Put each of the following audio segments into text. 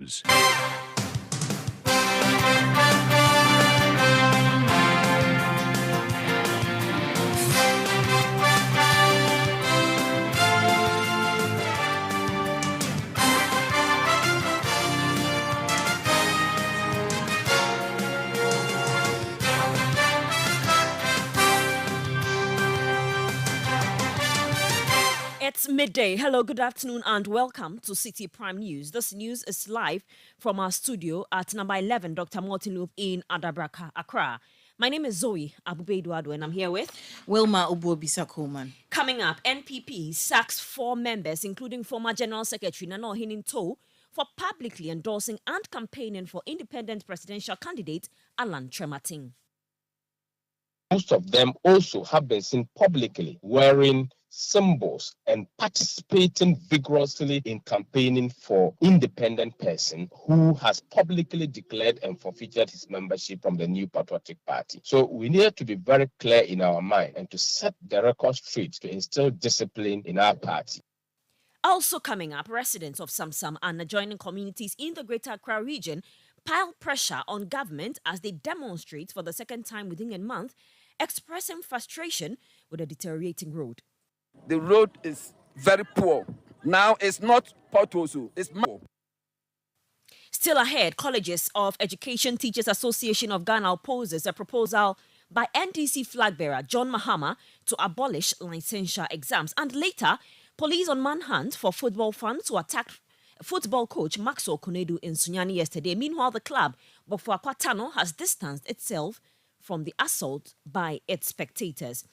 News. It's midday. Hello, good afternoon, and welcome to Citi Prime News. This news is live from our studio at number 11, Dr. Martin Loop in Adabraka, Accra. My name is Zoe Abubeduado, and I'm here with Wilma Ubuobisa Coleman. Coming up, NPP sacks 4 members, including former General Secretary Nana Ohininto, for publicly endorsing and campaigning for independent presidential candidate Alan Trematin. Most of them also have been seen publicly wearing symbols and participating vigorously in campaigning for independent person who has publicly declared and forfeited his membership from the New Patriotic Party. So we need to be very clear in our mind and to set the record straight to instill discipline in our party. Also coming up, residents of Samsam and adjoining communities in the Greater Accra region pile pressure on government as they demonstrate for the second time within a month, expressing frustration with a deteriorating road. The road is very poor. Now it's not potholes, it's more. Still ahead, Colleges of Education Teachers Association of Ghana opposes a proposal by NDC flag bearer John Mahama to abolish licensure exams. And later, police on manhunt for football fans who attacked football coach Maxwell Konedu in Sunyani yesterday. Meanwhile, the club, Bofo Akwatano, has distanced itself from the assault by its spectators.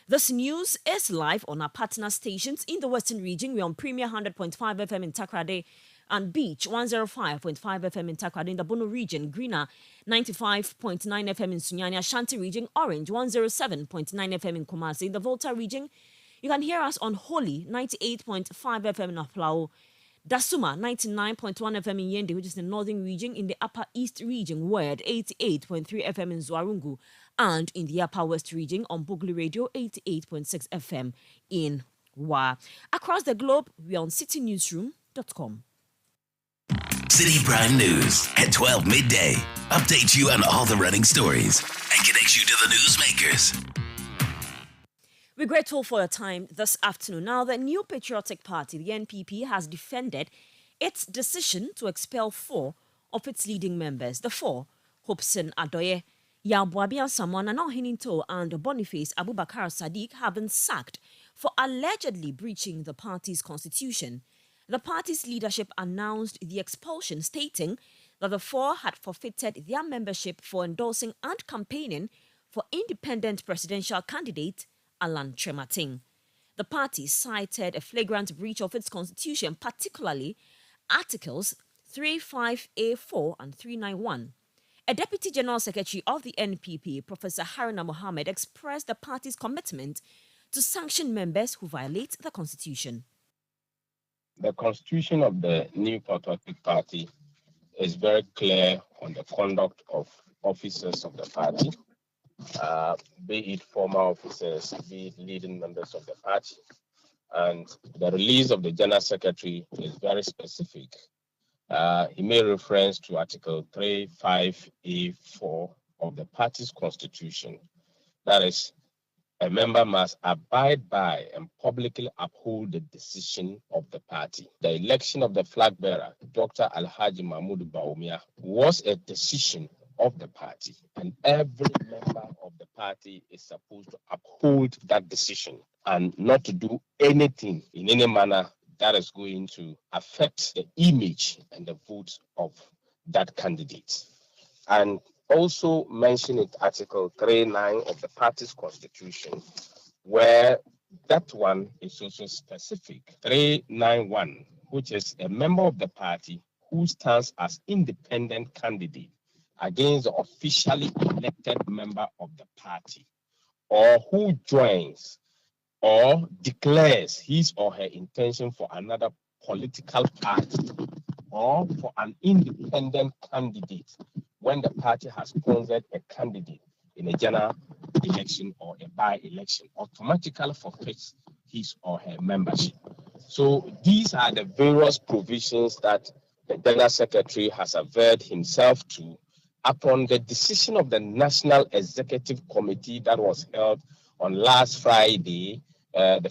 This news is live on our partner stations in the Western region. We're on Premier 100.5 FM in Takrade and Beach 105.5 FM in Takrade. In the Bono region, Greener 95.9 FM in Sunyani, Ashanti region, Orange 107.9 FM in Kumasi. In the Volta region, you can hear us on Holy 98.5 FM in Aflao, Dasuma 99.1 FM in Yende, which is the northern region. In the Upper East region, Word 88.3 FM in Zwarungu, and in the Upper West region on Bugli Radio 88.6 FM in Wa. Across the globe, we are on citinewsroom.com. Citi Prime News at 12 midday. Update you on all the running stories and connect you to the newsmakers. We're grateful for your time this afternoon. Now, the New Patriotic Party, the NPP, has defended its decision to expel 4 of its leading members. The 4, Hobson Adoye, Yabwabian Samoa, Nana Ohininto, and Boniface Abubakar Sadiq, have been sacked for allegedly breaching the party's constitution. The party's leadership announced the expulsion, stating that the 4 had forfeited their membership for endorsing and campaigning for independent presidential candidate Alan Trematin. The party cited a flagrant breach of its constitution, particularly Articles 35A4 and 391. A Deputy General Secretary of the NPP, Professor Haruna Mohammed, expressed the party's commitment to sanction members who violate the constitution. The constitution of the New Patriotic Party is very clear on the conduct of officers of the party. Be it former officers, be it leading members of the party. And the release of the General Secretary is very specific. He made reference to Article 35A4 of the party's constitution. That is, a member must abide by and publicly uphold the decision of the party. The election of the flag bearer, Dr. Alhaji Mahmoud Bawumia, was a decision of the party, and every member of the party is supposed to uphold that decision and not to do anything in any manner that is going to affect the image and the votes of that candidate. And also mention it Article 39 of the party's constitution, where that one is also specific. 391, which is a member of the party who stands as independent candidate against the officially elected member of the party, or who joins or declares his or her intention for another political party or for an independent candidate when the party has sponsored a candidate in a general election or a by-election, automatically forfeits his or her membership. So these are the various provisions that the General Secretary has averred himself to upon the decision of the National Executive Committee that was held on last Friday, the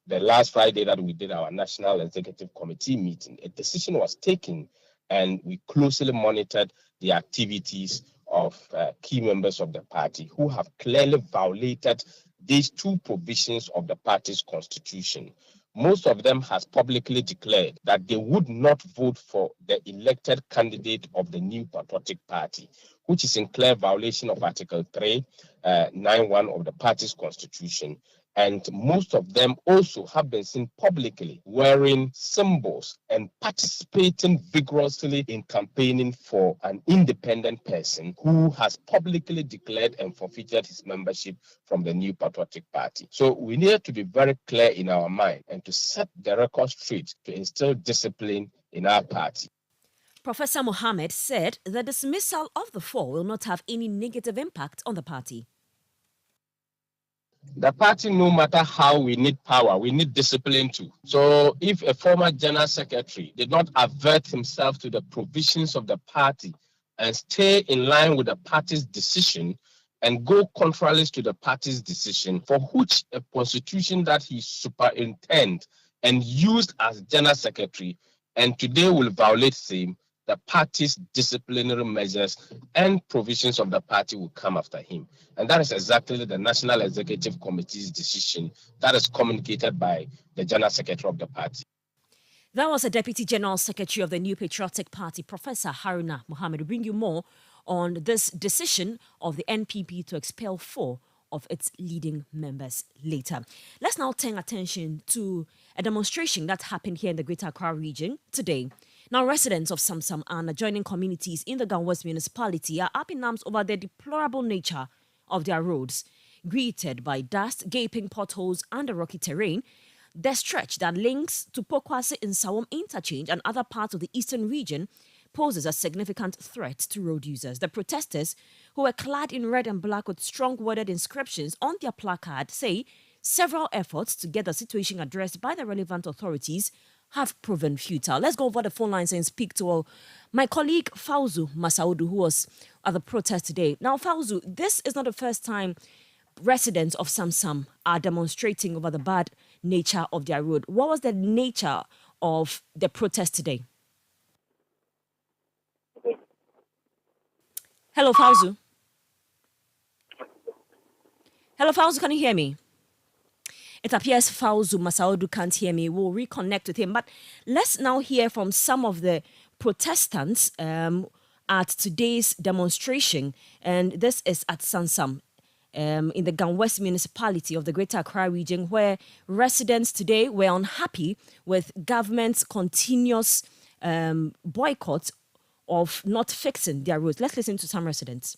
last Friday that we did our National Executive Committee meeting. A decision was taken, and we closely monitored the activities of key members of the party who have clearly violated these two provisions of the party's constitution. Most of them has publicly declared that they would not vote for the elected candidate of the New Patriotic Party, which is in clear violation of Article 391 of the party's constitution. And most of them also have been seen publicly wearing symbols and participating vigorously in campaigning for an independent person who has publicly declared and forfeited his membership from the New Patriotic Party. So we need to be very clear in our mind and to set the record straight to instill discipline in our party. Professor Mohammed said the dismissal of the four will not have any negative impact on the party. The party, no matter how we need power, we need discipline too. So if a former general secretary did not avert himself to the provisions of the party and stay in line with the party's decision and go contrary to the party's decision, for which a constitution that he superintended and used as general secretary, and today will violate same, the party's disciplinary measures and provisions of the party will come after him. And that is exactly the National Executive Committee's decision that is communicated by the General Secretary of the party. That was the Deputy General Secretary of the New Patriotic Party, Professor Haruna Mohammed. We'll bring you more on this decision of the NPP to expel 4 of its leading members later. Let's now turn attention to a demonstration that happened here in the Greater Accra region today. Now, residents of Samsam and adjoining communities in the Ghan West municipality are up in arms over the deplorable nature of their roads. Greeted by dust, gaping potholes and the rocky terrain, the stretch that links to Pokwase and Sawam interchange and other parts of the eastern region poses a significant threat to road users. The protesters, who were clad in red and black with strong worded inscriptions on their placard, say several efforts to get the situation addressed by the relevant authorities have proven futile. Let's go over the phone lines and speak to my colleague Fauzu Masaudu, who was at the protest today. Now, Fauzu, this is not the first time residents of Samsam are demonstrating over the bad nature of their road. What was the nature of the protest today? Hello, Fauzu. Hello, Fauzu, can you hear me? It appears Fauzu Masaudu can't hear me. We'll reconnect with him. But let's now hear from some of the protestants at today's demonstration. And this is at Samsam in the Ghan West municipality of the Greater Accra region, where residents today were unhappy with government's continuous boycott of not fixing their roads. Let's listen to some residents.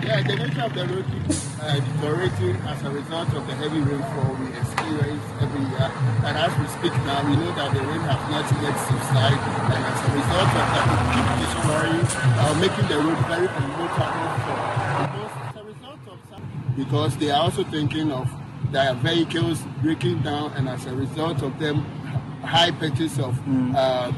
Yeah, the nature of the road is deteriorating as a result of the heavy rainfall we experience every year. And as we speak now, we know that the rain has not yet subsided. And as a result of that, it keeps destroying, making the road very unmotable as a result of some, because they are also thinking of their vehicles breaking down, and as a result of them high purchase of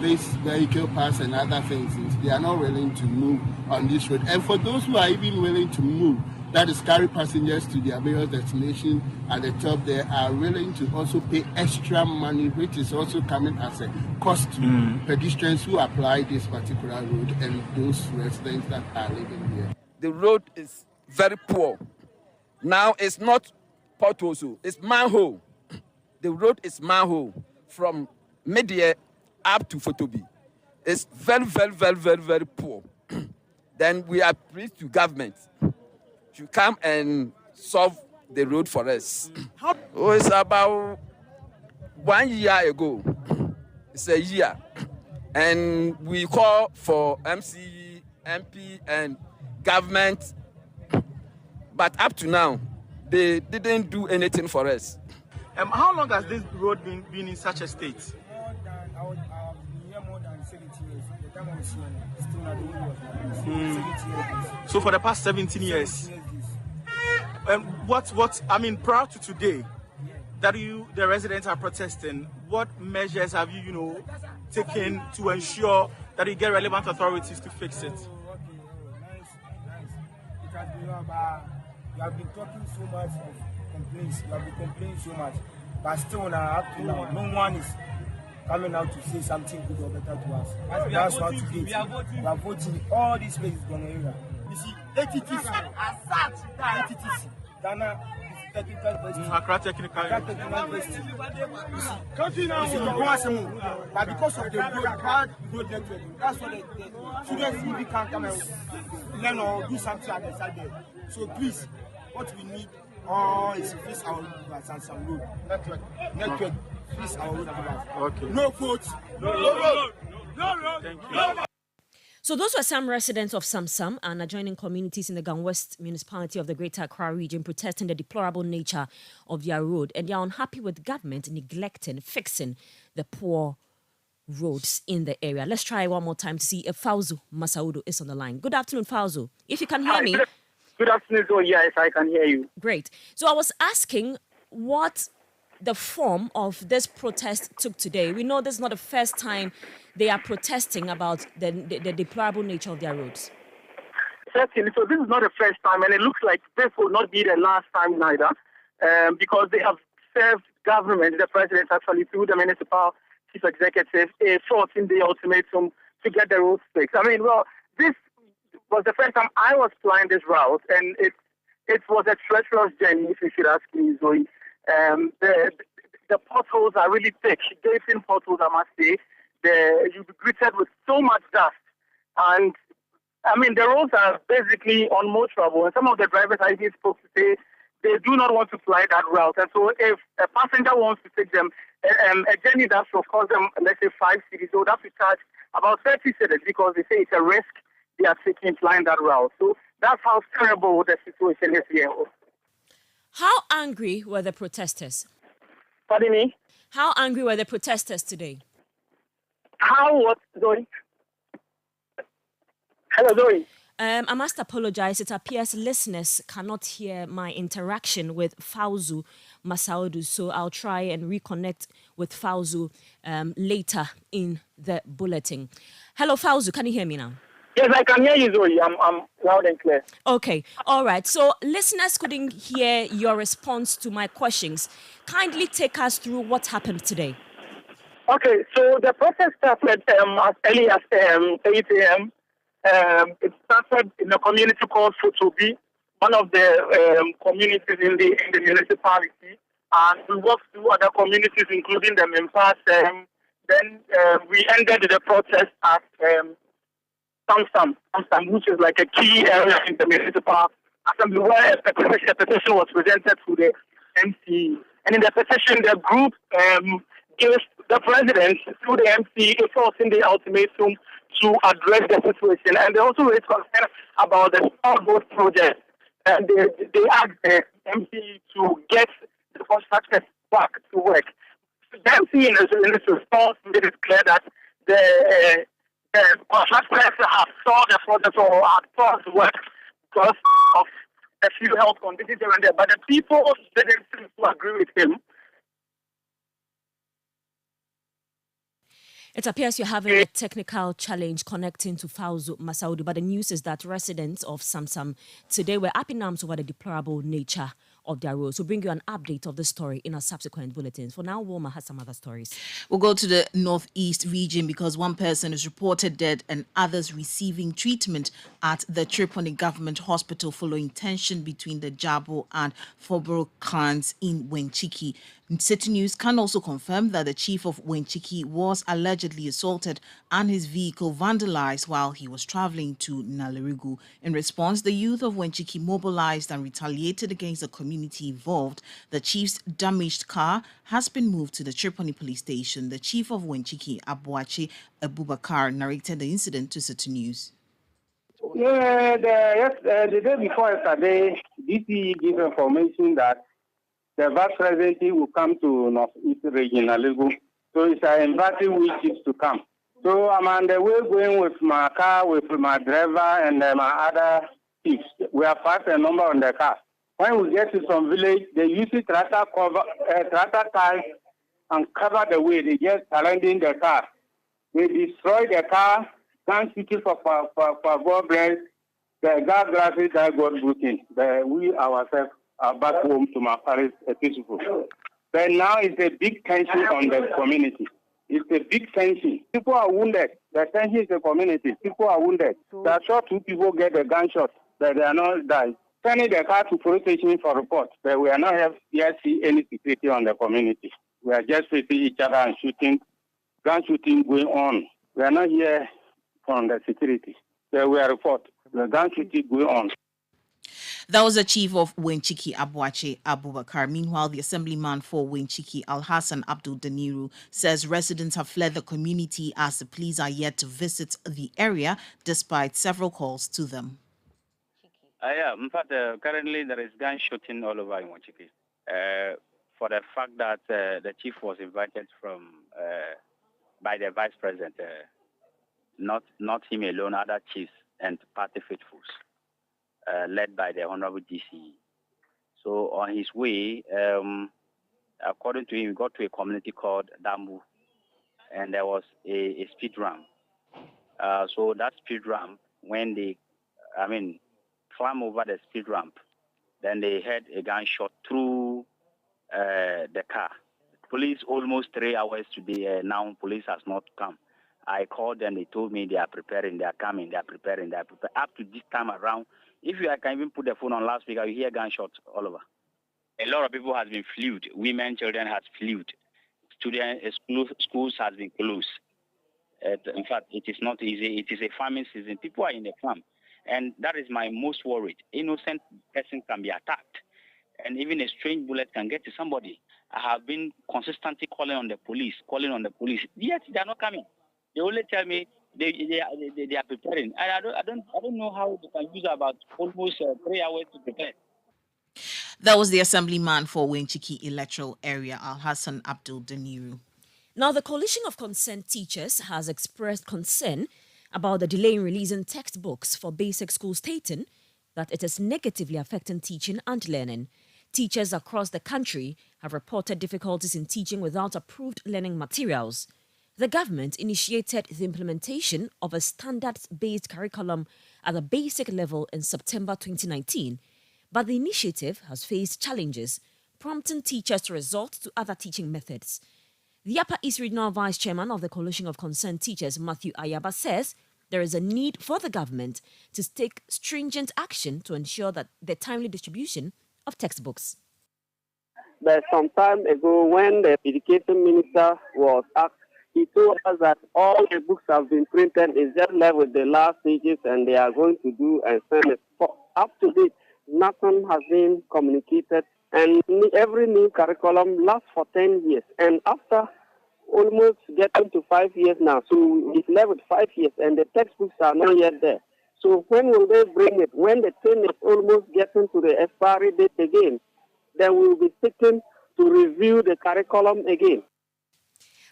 this vehicle pass and other things, they are not willing to move on this road. And for those who are even willing to move, that is carry passengers to their various destinations at the top, they are willing to also pay extra money, which is also coming as a cost to pedestrians who apply this particular road and those residents that are living here. The road is very poor. Now it's not potholes, it's manhole. The road is manhole from Media up to Fotobi. It's very, very, very, very, very poor. Then we are pleased to government to come and solve the road for us. It's about 1 year ago. It's a year. And we call for MC, MP, and government. But up to now, they didn't do anything for us. How long has this road been in such a state? More than 70 years. The time I was here, still not doing 70 years. So for the past 17 years. And prior to today, that the residents are protesting, what measures have you, taken to ensure that you get relevant authorities to fix it? Okay, nice. It has been you have been talking so much of complaints. You have been complaining so much, but still now, up to now, no one is coming out to say something good or better to us. That's what today. We are voting. All these places going to area. You see, ATTC, Ghana. Accra Technical University. But because of the bad road network, that's what the students really can't come and learn or do something at the side there. So please, what we need is fix our roads and some road network. Fix our road. Okay. No votes. No road. Thank you. So those were some residents of Samsam and adjoining communities in the Gan West municipality of the Greater Accra region protesting the deplorable nature of their road, and they are unhappy with government neglecting fixing the poor roads in the area. Let's try one more time to see if Fauzu Masaudu is on the line. Good afternoon, Fauzu. If you can hear me. Good afternoon. Oh, yes, I can hear you. Great. So I was asking what the form of this protest took today. We know this is not the first time they are protesting about the deplorable nature of their roads. Certainly. So this is not the first time, and it looks like this will not be the last time neither, because they have served government, the president actually, through the municipal chief executive, a 14-day ultimatum to get the roads fixed. I mean, well, this was the first time I was flying this route, and it was a treacherous journey, if you should ask me, Zoe. The potholes are really thick, gaping potholes, I must say. You'll be greeted with so much dust. And, I mean, the roads are basically unmotorable. And some of the drivers I even spoke to say they do not want to fly that route. And so if a passenger wants to take them, a journey that will cost them, let's say, 5 cities, they would have to charge about 30 cities because they say it's a risk they are taking flying that route. So that's how terrible the situation is here. How angry were the protesters? Pardon me? How angry were the protesters today? How what, Zoe? Hello, Zoe. I must apologize. It appears listeners cannot hear my interaction with Fauzu Masaudu, so I'll try and reconnect with Fauzu later in the bulletin. Hello, Fauzu. Can you hear me now? Yes, I can hear you, Zoe. I'm loud and clear. Okay. All right. So listeners couldn't hear your response to my questions. Kindly take us through what happened today. Okay. So the protest started as early as 8 a.m. It started in a community called Fotobi, one of the communities in the municipality. And we walked through other communities, including the Memphis. Then we ended the protest at Samsam, which is like a key area in the municipal assembly, where a petition was presented to the MC. And in the petition, the group gives the president, through the MC, a 14-day ultimatum to address the situation. And they also raised concern about the Starboat project. And they asked the MC to get the constructors back to work. The MC, in his response, made it clear that the contractors have stalled the project or have paused work because of a few health conditions around there. But the people didn't seem to agree with him. It appears you're having a technical challenge connecting to Fauzu Masaudu, but the news is that residents of Samsam today were up in arms over the deplorable nature of their roads. We'll bring you an update of the story in our subsequent bulletins. For now, Wilma has some other stories. We'll go to the northeast region because one person is reported dead and others receiving treatment at the Tripoli Government Hospital following tension between the Jabo and Foboro clans in Wenchiki. Citi News can also confirm that the chief of Wenchiki was allegedly assaulted and his vehicle vandalized while he was traveling to Nalerigu. In response, the youth of Wenchiki mobilized and retaliated against the community involved. The chief's damaged car has been moved to the Tripoli police station. The chief of Wenchiki, Abuachi Abubakar, narrated the incident to Citi News. The day before yesterday, DC gave information that the vice president will come to Northeast region, Nalerigu. So it's inviting we chiefs to come. So I'm on the way going with my car, with my driver and my other chiefs. We have 5 a number on the car. When we get to some village, they use tractor tires and cover the way. They just surrounding the car. They destroy the car, gun shooting for God bless. The gas graphics that got broken. We ourselves are back home to my Paris peaceful. But now it's a big tension on the community. It's a big tension. People are wounded. The tension is the community. People are wounded. There are sure 2 people get a gunshot, but they are not died. Sending the car to police station for report, but we are not yet see any security on the community. We are just facing each other and shooting, gun shooting going on. We are not here from the security. But we are report. The gun shooting going on. That was the chief of Wenchiki Abuache Abubakar. Meanwhile, the assemblyman for Wenchiki Al-Hassan Abdul Daniru says residents have fled the community as the police are yet to visit the area despite several calls to them. Yeah, in fact, currently there is gun shooting all over in Wenchiki. For the fact that the chief was invited by the vice president, not him alone, other chiefs and party faithfuls. Led by the Honorable DC. So on his way, according to him, he got to a community called Dambu, and there was a speed ramp. So that speed ramp, when they, climb over the speed ramp, then they heard a gunshot through the car. Police almost 3 hours today. Now police has not come. I called them. They told me they are preparing. They are coming. They are preparing. They are preparing. Up to this time around, if you can even put the phone on loudspeaker, you hear gunshots all over. A lot of people has been fleed. Women, children has fleed. Schools has been closed. In fact, it is not easy. It is a farming season. People are in the farm, and that is my most worried. Innocent person can be attacked, and even a strange bullet can get to somebody. I have been consistently calling on the police, Yet they are not coming. They only tell me they are preparing. And I don't know how they can use about almost 3 hours to prepare. That was the assemblyman for Wenchiki electoral area, Al-Hassan Abdul Daniru. Now, the Coalition of Concerned Teachers has expressed concern about the delay in releasing textbooks for basic schools, stating that it is negatively affecting teaching and learning. Teachers across the country have reported difficulties in teaching without approved learning materials. The government initiated the implementation of a standards-based curriculum at the basic level in September 2019, but the initiative has faced challenges, prompting teachers to resort to other teaching methods. The Upper East Regional Vice Chairman of the Coalition of Concerned Teachers, Matthew Ayaba, says there is a need for the government to take stringent action to ensure that the timely distribution of textbooks. But some time ago, when the Education Minister was asked, he told us that all the books have been printed, it's just left with the last pages, and they are going to do and send it. Up to date, nothing has been communicated, and every new curriculum lasts for 10 years. And after almost getting to 5 years now, so it's left with 5 years, and the textbooks are not yet there. So when will they bring it? When the thing is almost getting to the expiry date again, then we will be sitting to review the curriculum again.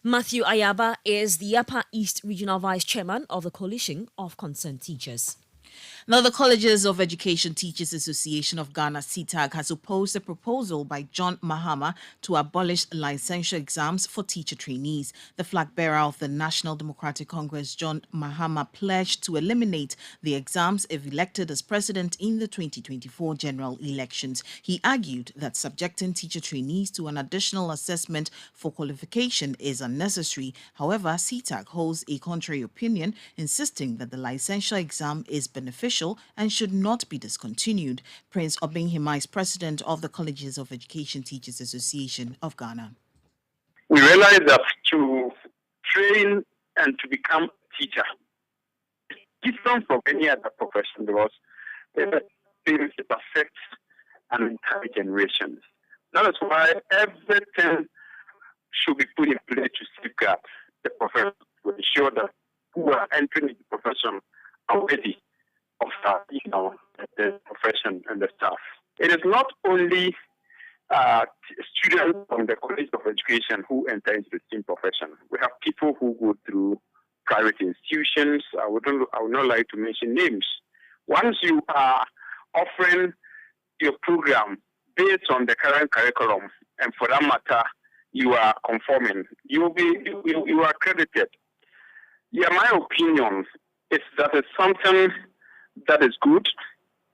Matthew Ayaba is the Upper East Regional Vice Chairman of the Coalition of Concerned Teachers. Now, the Colleges of Education Teachers Association of Ghana, CTAG, has opposed a proposal by John Mahama to abolish licensure exams for teacher trainees. The flag bearer of the National Democratic Congress, John Mahama, pledged to eliminate the exams if elected as president in the 2024 general elections. He argued that subjecting teacher trainees to an additional assessment for qualification is unnecessary. However, CTAG holds a contrary opinion, insisting that the licensure exam is beneficial and should not be discontinued. Prince Obinghima is president of the Colleges of Education Teachers Association of Ghana. We realize that to train and to become a teacher is different from any other profession because it affects an entire generation. That is why everything should be put in place to safeguard the profession, to ensure that who are entering the profession are ready of the profession and the staff. It is not only students from the College of Education who enter into the STEAM profession. We have people who go through private institutions. I would not like to mention names. Once you are offering your program based on the current curriculum, and for that matter, you are conforming, you are accredited. Yeah, my opinion is that it's something that is good.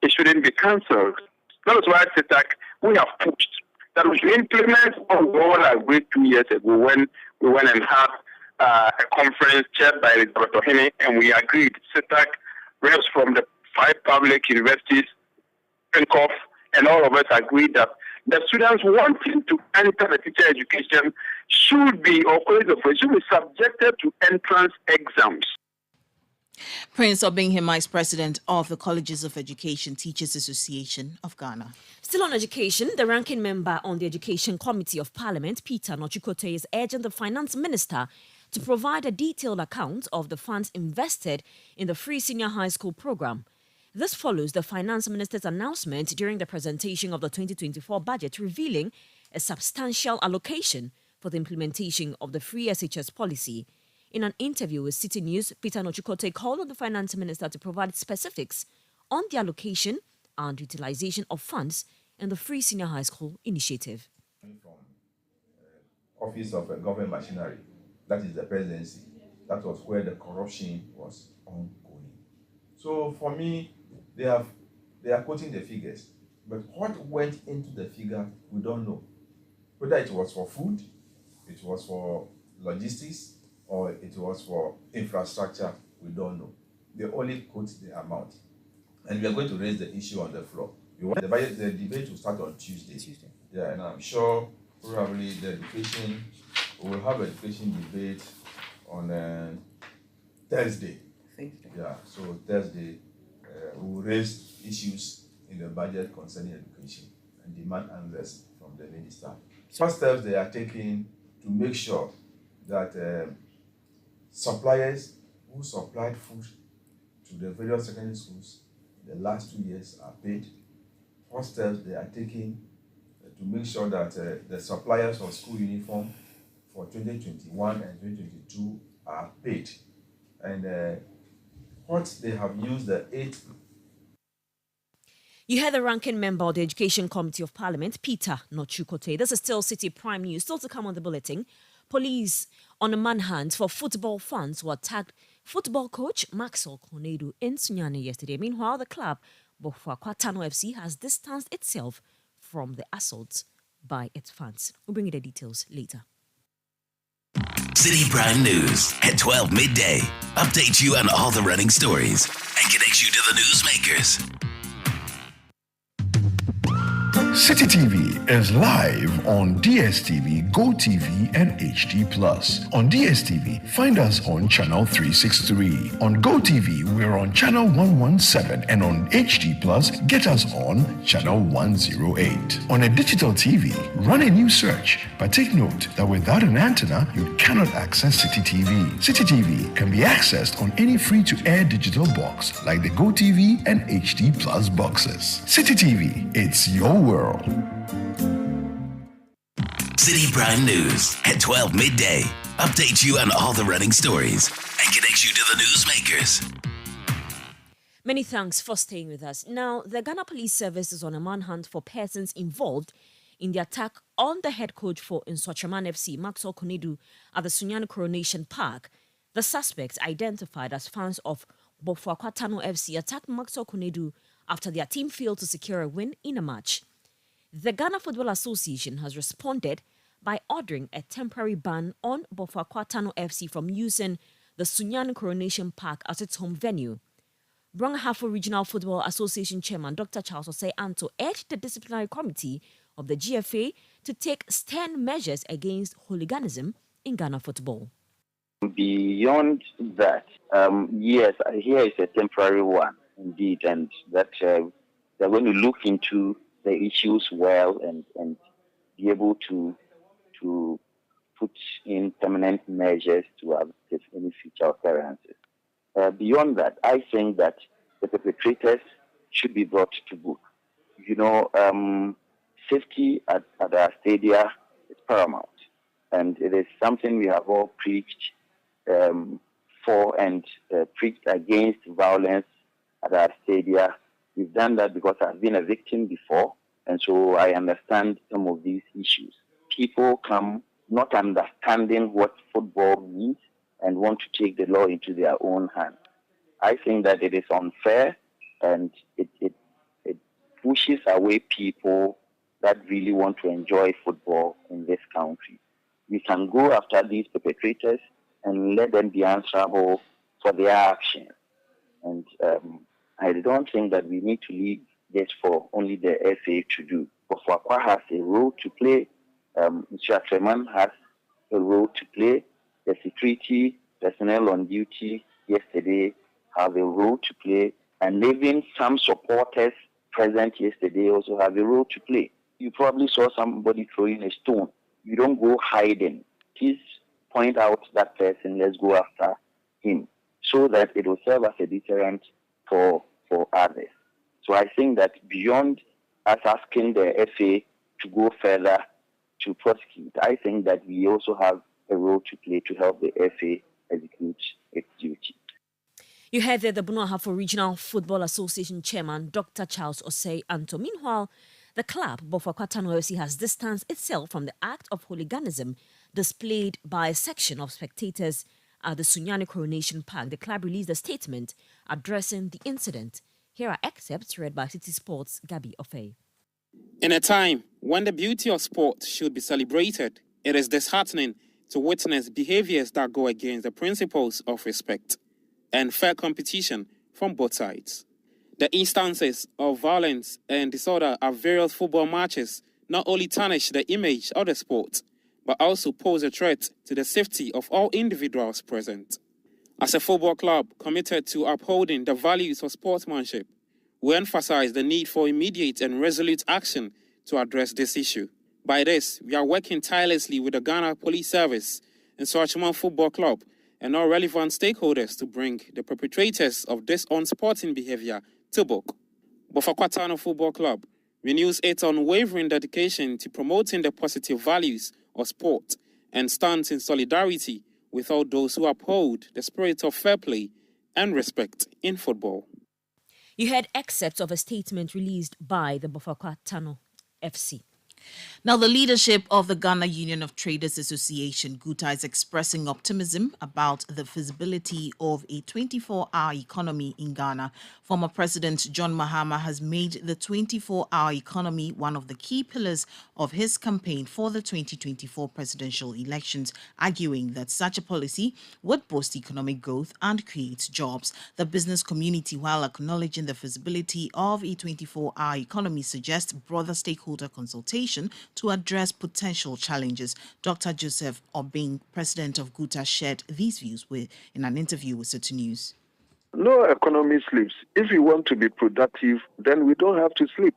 It shouldn't be cancelled. That is why CITAC, we have pushed that we should implement what we all agreed 2 years ago when we went and had a conference chaired by Elizabeth Ohene, and we agreed, CITAC reps from the 5 public universities, and all of us agreed that the students wanting to enter the teacher education should be subjected to entrance exams. Prince Obinghema is president of the Colleges of Education Teachers Association of Ghana. Still on education, the ranking member on the Education Committee of Parliament, Peter Nochukote, is urging the finance minister to provide a detailed account of the funds invested in the free senior high school program. This follows the finance minister's announcement during the presentation of the 2024 budget, revealing a substantial allocation for the implementation of the free SHS policy. In an interview with Citi News, Peter Nochukote called on the finance minister to provide specifics on the allocation and utilization of funds in the free senior high school initiative. From Office of Government Machinery, that is the presidency, that was where the corruption was ongoing. So for me, they are quoting the figures, but what went into the figure, we don't know. Whether it was for food, it was for logistics, or it was for infrastructure, we don't know. They only quote the amount. And we are going to raise the issue on the floor. The debate will start on Tuesday. Yeah, and I'm sure probably the education, we will have education debate on Thursday. Yeah, so Thursday, we will raise issues in the budget concerning education and demand answers from the minister. First steps they are taking to make sure that suppliers who supplied food to the various secondary schools in the last 2 years are paid. First steps they are taking to make sure that the suppliers of school uniform for 2021 and 2022 are paid. And what they have used the 8. You heard the ranking member of the Education Committee of Parliament, Peter Nochukote. This is still Citi Prime News. Still to come on the bulletin. Police on a manhunt for football fans who attacked football coach Maxwell Konedu in Sunyani yesterday. Meanwhile, the club, Bofua Kwatano FC, has distanced itself from the assaults by its fans. We'll bring you the details later. Citi Prime News at 12 midday. Update you on all the running stories and connects you to the newsmakers. Citi TV is live on DSTV, GoTV, and HD+. On DSTV, find us on channel 363. On GoTV, we're on channel 117, and on HD+, get us on channel 108. On a digital TV, run a new search, but take note that without an antenna, you cannot access Citi TV. Citi TV can be accessed on any free-to-air digital box like the GoTV and HD+ boxes. Citi TV, it's your world. Citi Prime News at 12 midday. Update you on all the running stories and connects you to the newsmakers. Many thanks for staying with us. Now, the Ghana Police Service is on a manhunt for persons involved in the attack on the head coach for Nsoatreman FC, Maxwell Konedu, at the Sunyani Coronation Park. The suspects, identified as fans of Bofua Kwatano FC, attacked Maxwell Konedu after their team failed to secure a win in a match. The Ghana Football Association has responded by ordering a temporary ban on Bofua Kwatano FC from using the Sunyani Coronation Park as its home venue. Brong-Ahafo Regional Football Association Chairman Dr. Charles Osei Anto urged the disciplinary committee of the GFA to take stern measures against hooliganism in Ghana football. Beyond that, yes, here is a temporary one indeed, and that they're going to look into the issues well and be able to put in permanent measures to avoid any future occurrences. Beyond that, I think that the perpetrators should be brought to book. You know, safety at our stadia is paramount, and it is something we have all preached for and preached against violence at our stadia We've done that because I've been a victim before, and so I understand some of these issues. People come not understanding what football means and want to take the law into their own hands. I think that it is unfair, and it pushes away people that really want to enjoy football in this country. We can go after these perpetrators and let them be answerable for their actions. And I don't think that we need to leave this for only the FA to do. Bofakwa has a role to play. Mr. Treman has a role to play. The security personnel on duty yesterday have a role to play. And even some supporters present yesterday also have a role to play. You probably saw somebody throwing a stone. You don't go hiding. Please point out that person. Let's go after him, so that it will serve as a deterrent for others. So I think that beyond us asking the FA to go further to prosecute, I think that we also have a role to play to help the FA execute its duty. You heard there the Bunuahafo Regional Football Association Chairman Dr. Charles Osei Anto. Meanwhile, the club, Bofakwa Tano FC, has distanced itself from the act of hooliganism displayed by a section of spectators at the Sunyani Coronation Park. The club released a statement addressing the incident. Here are excerpts read by City Sports' Gabi Ofei. In a time when the beauty of sport should be celebrated, it is disheartening to witness behaviors that go against the principles of respect and fair competition from both sides. The instances of violence and disorder at various football matches not only tarnish the image of the sport, but also pose a threat to the safety of all individuals present. As a football club committed to upholding the values of sportsmanship, we emphasize the need for immediate and resolute action to address this issue. By this, we are working tirelessly with the Ghana Police Service and Swarchman Football Club and all relevant stakeholders to bring the perpetrators of this unsporting behavior to book. Bofakwa Tano Football Club renews its unwavering dedication to promoting the positive values of sport and stands in solidarity with all those who uphold the spirit of fair play and respect in football. You heard excerpts of a statement released by the Bofakwa Tano FC. Now, the leadership of the Ghana Union of Traders Association, GUTA, is expressing optimism about the feasibility of a 24-hour economy in Ghana. Former President John Mahama has made the 24-hour economy one of the key pillars of his campaign for the 2024 presidential elections, arguing that such a policy would boost economic growth and create jobs. The business community, while acknowledging the feasibility of a 24-hour economy, suggests broader stakeholder consultation to address potential challenges. Dr. Joseph Obing, president of GUTA, shared these views in an interview with Citi News. No economy sleeps. If you want to be productive, then we don't have to sleep.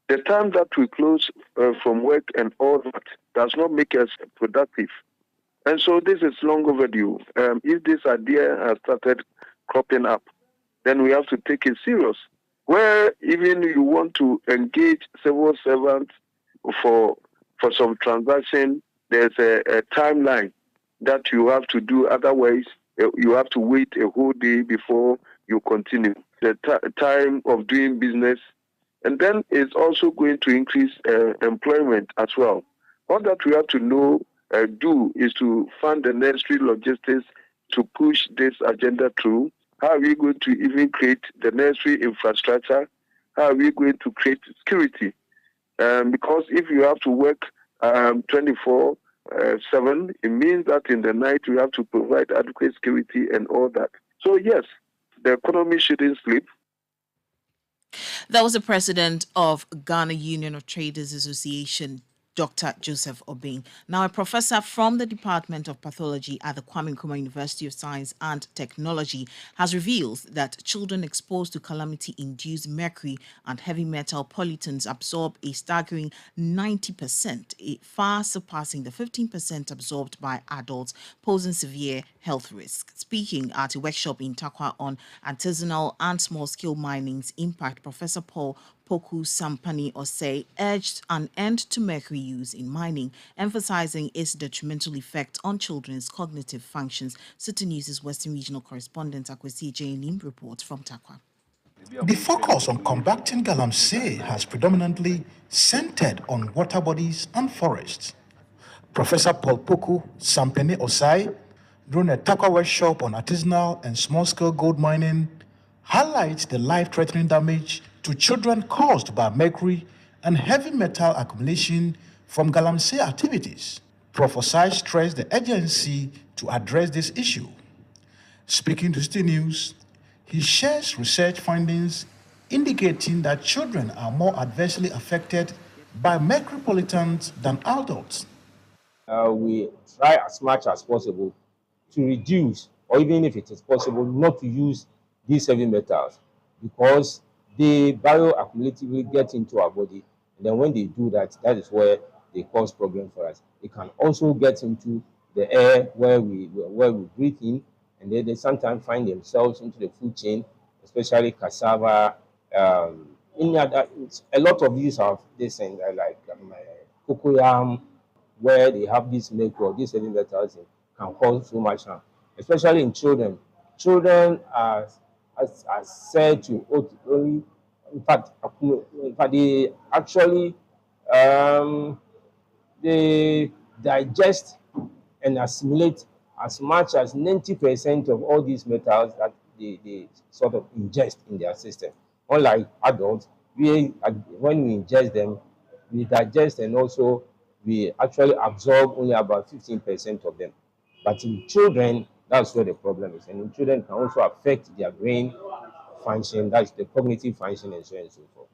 The time that we close from work and all that does not make us productive. And so this is long overdue. If this idea has started cropping up, then we have to take it serious. Where even you want to engage civil servants for some transaction, there's a timeline that you have to do. Otherwise, you have to wait a whole day before you continue. The time of doing business. And then it's also going to increase employment as well. All that we have to do is to fund the necessary logistics to push this agenda through. How are we going to even create the necessary infrastructure? How are we going to create security? Because if you have to work 24/7, it means that in the night we have to provide adequate security and all that. So yes, the economy shouldn't sleep. That was the president of Ghana Union of Traders Association, Dr. Joseph Obing. Now, a professor from the Department of Pathology at the Kwame Nkrumah University of Science and Technology has revealed that children exposed to calamity-induced mercury and heavy metal pollutants absorb a staggering 90%, far surpassing the 15% absorbed by adults, posing severe health risks. Speaking at a workshop in Takwa on artisanal and small-scale mining's impact, Professor Paul Poku Sampani Osei urged an end to mercury use in mining, emphasizing its detrimental effect on children's cognitive functions. Citi News' Western Regional Correspondent Akwesi Jainim reports from Takwa. The focus on combating galamsey has predominantly centered on water bodies and forests. Professor Paul Poku Sampene Osai, during a Takwa workshop on artisanal and small-scale gold mining, highlights the life-threatening damage to children caused by mercury and heavy metal accumulation from galamsey activities. Prof. Osai stressed the urgency to address this issue. Speaking to Citi News, he shares research findings indicating that children are more adversely affected by mercury pollutants than adults. We try as much as possible to reduce, or even if it is possible, not to use these heavy metals, because they bioaccumulatively get into our body. And then when they do that, that is where they cause problems for us. It can also get into the air where we breathe in, and they sometimes find themselves into the food chain, especially cassava. A lot of these have this thing like cocoyam, where they have this mercury, these heavy metals can cause so much harm, especially in children. Children are said to only, in fact, they actually they digest and assimilate as much as 90% of all these metals that they sort of ingest in their system. Unlike adults, when we ingest them, we digest and also we actually absorb only about 15% of them. But in children, that's where the problem is. And in children, it can also affect their brain function, that's the cognitive function, and so on and so forth.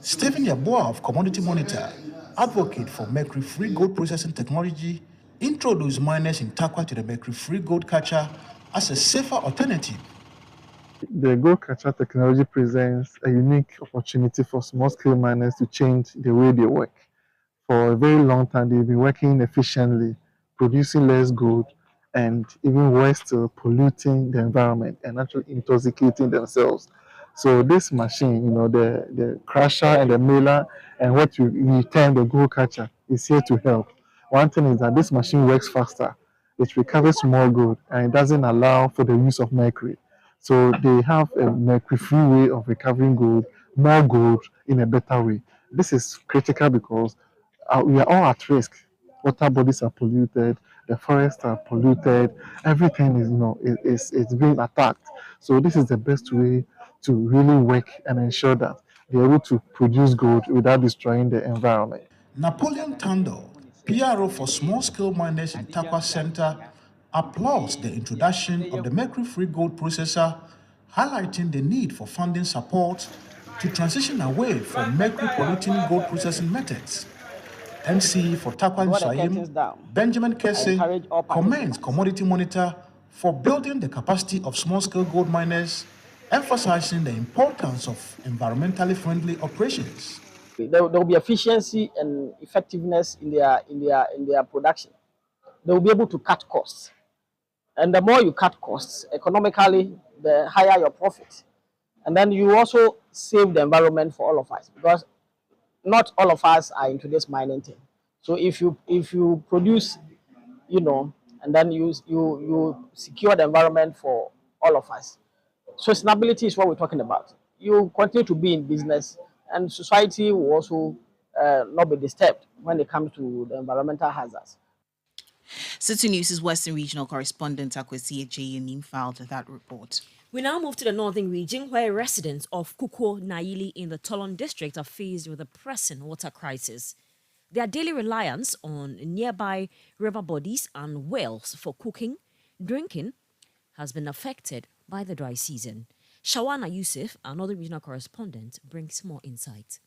Stephen Yeboah of Commodity Monitor, advocate for mercury-free gold processing technology, introduced miners in Takwa to the mercury-free gold catcher as a safer alternative. The gold catcher technology presents a unique opportunity for small-scale miners to change the way they work. For a very long time, they've been working efficiently, producing less gold, and even worse still, polluting the environment and actually intoxicating themselves. So this machine, the crusher and the mailer and what you term the gold catcher is here to help. One thing is that this machine works faster. It recovers more gold and it doesn't allow for the use of mercury. So they have a mercury-free way of recovering gold, more gold in a better way. This is critical because we are all at risk. Water bodies are polluted, the forests are polluted, everything is it's being attacked. So this is the best way to really work and ensure that they're able to produce gold without destroying the environment. Napoleon Tando, PRO for small-scale miners in Takwa Center, applauds the introduction of the mercury-free gold processor, highlighting the need for funding support to transition away from mercury-polluting gold processing methods. MC for Takwa Nsayim, Benjamin Kesse, commends Commodity Monitor for building the capacity of small-scale gold miners, emphasizing the importance of environmentally friendly operations. There will be efficiency and effectiveness in their production. They will be able to cut costs, and the more you cut costs economically, the higher your profit, and then you also save the environment for all of us, because not all of us are into this mining thing. So if you produce, and then you secure the environment for all of us. Sustainability is what we're talking about. You continue to be in business, and society will also not be disturbed when it comes to the environmental hazards. Citi News' Western Regional Correspondent Akwesi Ejeyanim filed that report. We now move to the northern region, where residents of Kuko Naili in the Tolon district are faced with a pressing water crisis. Their daily reliance on nearby river bodies and wells for cooking, drinking, has been affected by the dry season. Shawana Yusuf, another regional correspondent, brings more insight.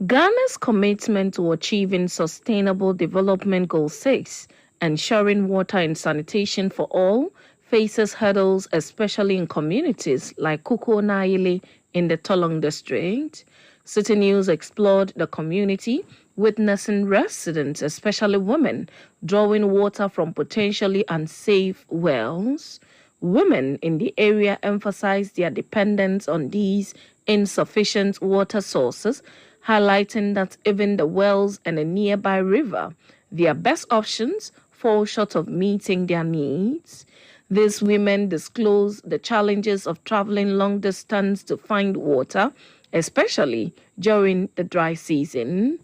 Ghana's commitment to achieving Sustainable Development Goal 6, ensuring water and sanitation for all, faces hurdles, especially in communities like Kuko Naili in the Tolong district. Citi News explored the community, witnessing residents, especially women, drawing water from potentially unsafe wells. Women in the area emphasized their dependence on these insufficient water sources, highlighting that even the wells and a nearby river, their best options, fall short of meeting their needs. These women disclose the challenges of traveling long distance to find water, especially during the dry season.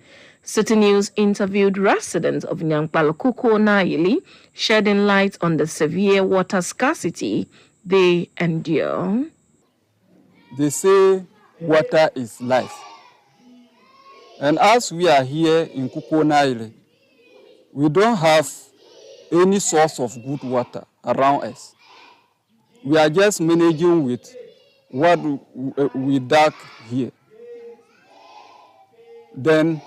Citi News interviewed residents of Nyankpalokuko Naili, shedding light on the severe water scarcity they endure. They say water is life. And as we are here in Kuko Naili, we don't have any source of good water around us. We are just managing with what we dug here. Then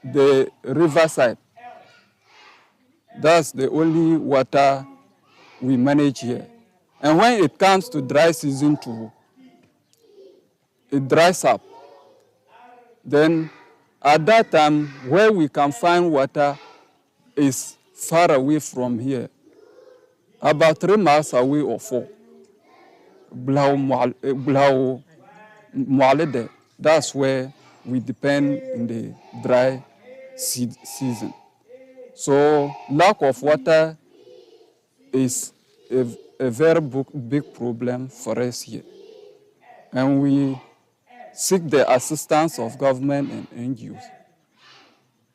the riverside, that's the only water we manage here. And when it comes to dry season too, it dries up. Then at that time, where we can find water is far away from here, about 3 miles away or 4. That's where we depend in the dry season. So lack of water is a very big problem for us here. And we seek the assistance of government and NGOs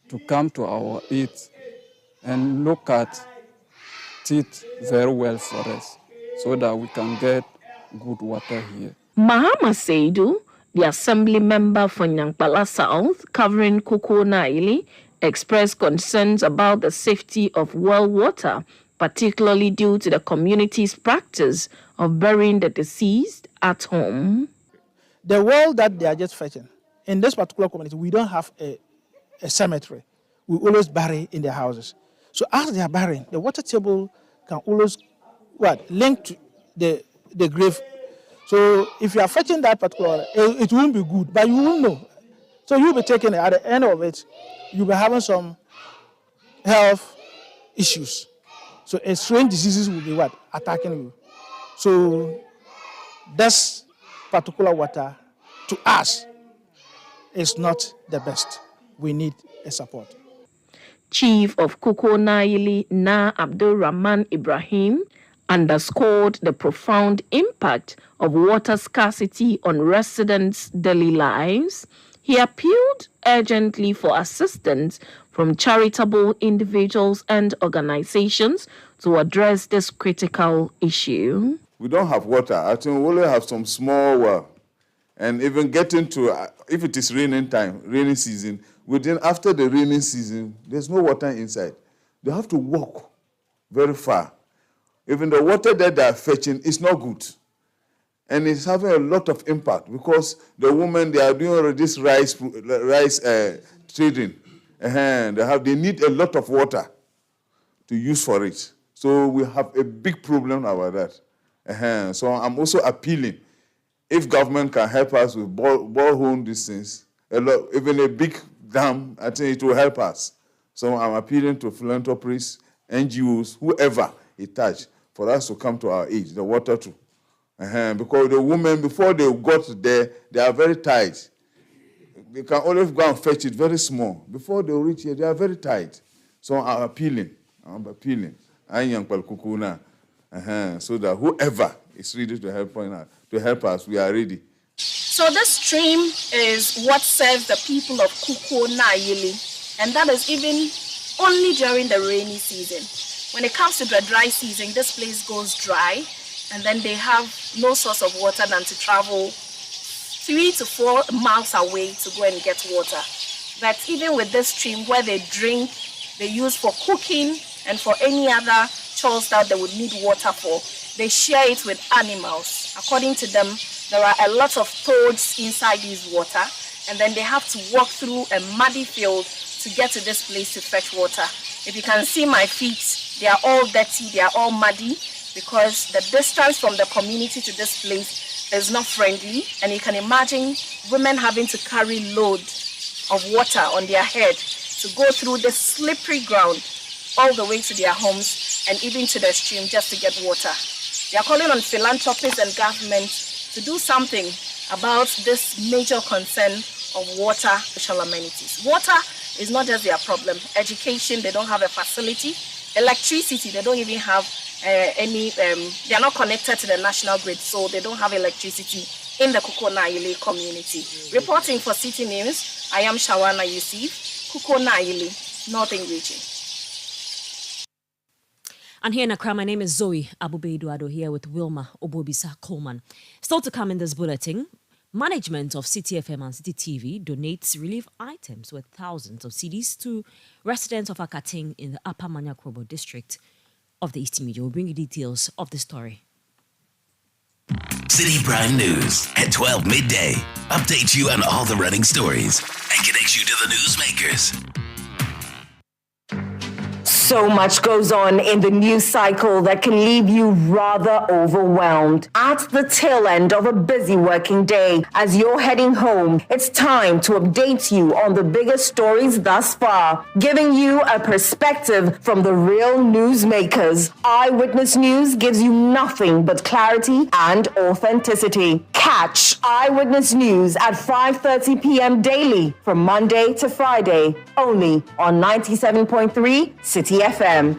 to come to our aid and look at it very well for us so that we can get good water here. Mahama Seidu, the assembly member for Nyankpala South, covering Kuko Naili, expressed concerns about the safety of well water, particularly due to the community's practice of burying the deceased at home. The well that they are just fetching, in this particular community, we don't have a cemetery. We always bury in their houses. So as they are burying, the water table can always link to the grave. So if you are fetching that particular, it won't be good, but you won't know. So you'll be taking it, at the end of it, you'll be having some health issues. So strange diseases will be attacking you. So this particular water, to us, is not the best. We need a support. Chief of Kuko Naili, Na Abdul Rahman Ibrahim, underscored the profound impact of water scarcity on residents' daily lives. He appealed urgently for assistance from charitable individuals and organizations to address this critical issue. We don't have water. I think we only have some small well. And even getting to, if it is raining time, rainy season, after the rainy season, there's no water inside. They have to walk very far. Even the water that they are fetching is not good. And it's having a lot of impact because the women, they are doing this rice trading. They need a lot of water to use for it. So we have a big problem about that. So I'm also appealing, if government can help us with borehole distance, even a big dam, I think it will help us. So I'm appealing to philanthropists, NGOs, whoever it touch, for us to come to our aid, the water too. Because the women, before they got there, they are very tight. They can always go and fetch it very small. Before they reach here, they are very tight. So I'm appealing. I'm young Palkukuna. So that whoever is ready to help us, we are ready. So this stream is what serves the people of Kuko Naili, and that is even only during the rainy season. When it comes to the dry season, this place goes dry, and then they have no source of water than to travel 3 to 4 miles away to go and get water. But even with this stream, where they drink, they use for cooking and for any other chores that they would need water for, they share it with animals. According to them, there are a lot of toads inside this water, and then they have to walk through a muddy field to get to this place to fetch water. If you can see my feet, they are all dirty, they are all muddy, because the distance from the community to this place is not friendly. And you can imagine women having to carry load of water on their head to go through this slippery ground all the way to their homes and even to the stream just to get water. They are calling on philanthropists and government to do something about this major concern of water social amenities. Water is not just their problem. Education, they don't have a facility. electricity. They don't even have any, they are not connected to the national grid, so they don't have electricity in the Kuko-Nayili community. Reporting for Citi News, I am Shawana Yusuf, Kuko-Nayili, Northern Region. And here in Accra, my name is Zoe Abubeiduado, here with Wilma Obobisa Coleman. Still to come in this bulletin, management of Citi FM and Citi TV donates relief items worth thousands of cedis to residents of Akating in the Upper Manyakrobo district of the Eastern Region. We'll bring you details of the story. Citi Prime News at 12 midday. Update you on all the running stories and connects you to the newsmakers. So much goes on in the news cycle that can leave you rather overwhelmed. At the tail end of a busy working day, as you're heading home, it's time to update you on the biggest stories thus far, giving you a perspective from the real newsmakers. Eyewitness News gives you nothing but clarity and authenticity. Catch Eyewitness News at 5:30 p.m. daily from Monday to Friday, only on 97.3 Citi FM.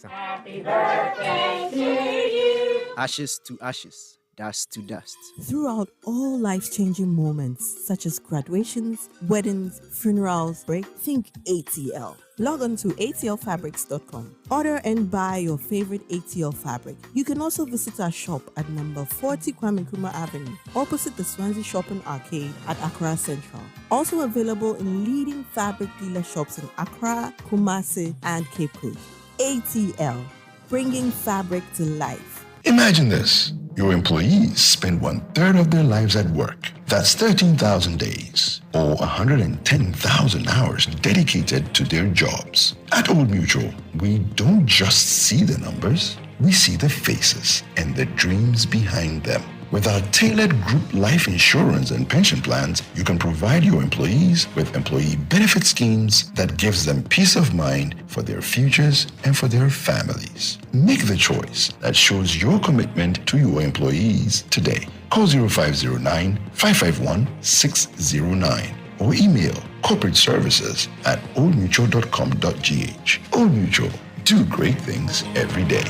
Happy birthday to you. Ashes to ashes, dust to dust. Throughout all life-changing moments, such as graduations, weddings, funerals, think ATL. Log on to atlfabrics.com. Order and buy your favorite ATL fabric. You can also visit our shop at number 40 Kwame Nkrumah Avenue, opposite the Swansea Shopping Arcade at Accra Central. Also available in leading fabric dealer shops in Accra, Kumasi, and Cape Coast. ATL, bringing fabric to life. Imagine this. Your employees spend 1/3 of their lives at work. That's 13,000 days or 110,000 hours dedicated to their jobs. At Old Mutual, we don't just see the numbers, we see the faces and the dreams behind them. With our tailored group life insurance and pension plans, you can provide your employees with employee benefit schemes that gives them peace of mind for their futures and for their families. Make the choice that shows your commitment to your employees today. Call 0509-551-609 or email corporate services at oldmutual.com.gh. Old Mutual, do great things every day.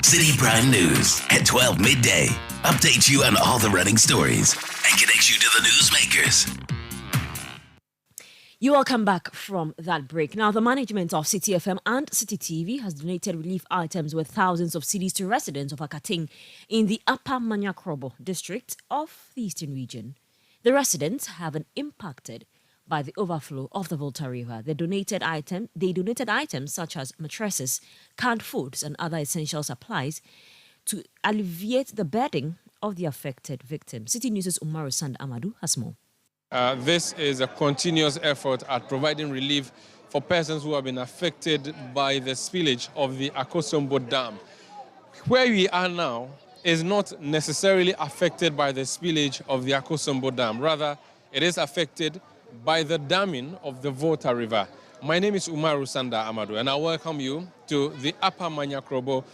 Citi Prime News at 12 midday. Update you on all the running stories and connects you to the newsmakers. You all come back from that break. Now, the management of Citi FM and Citi TV has donated relief items worth thousands of cedis to residents of Akating in the Upper Manyakrobo district of the Eastern Region. The residents have been impacted by the overflow of the Volta River. They donated items such as mattresses, canned foods, and other essential supplies to alleviate the burden of the affected victims. Citi News' Umaru Sand Amadou has more. This is a continuous effort at providing relief for persons who have been affected by the spillage of the Akosombo Dam. Where we are now is not necessarily affected by the spillage of the Akosombo Dam. Rather, it is affected by the damming of the Volta River. My name is Umaru Sanda Amadou, and I welcome you to the Upper Manyakrobo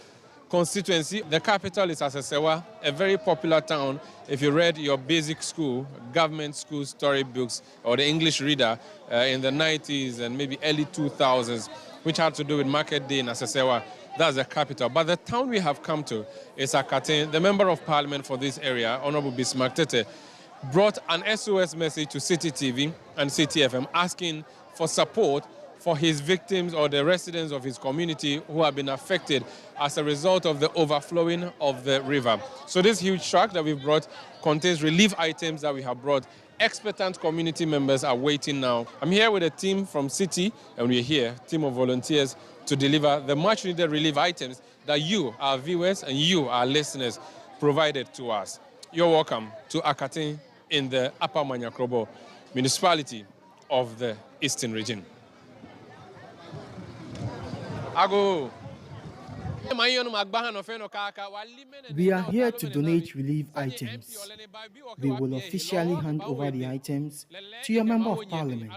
constituency. The capital is Asesewa, a very popular town. If you read your basic school, government school storybooks, or the English reader in the 90s and maybe early 2000s, which had to do with Market Day in Asesewa, that's the capital. But the town we have come to is Akating. The Member of Parliament for this area, Honorable Bismarck Tete, brought an SOS message to Citi TV and Citi FM asking for support for his victims or the residents of his community who have been affected as a result of the overflowing of the river. So this huge truck that we've brought contains relief items that we have brought. Expectant community members are waiting now. I'm here with a team from Citi, and we're here, a team of volunteers, to deliver the much needed relief items that you, our viewers, and you, our listeners, provided to us. You're welcome to Akating in the Upper Manyakrobo municipality of the Eastern Region. We are here to donate relief items. We will officially hand over the items to your Member of Parliament.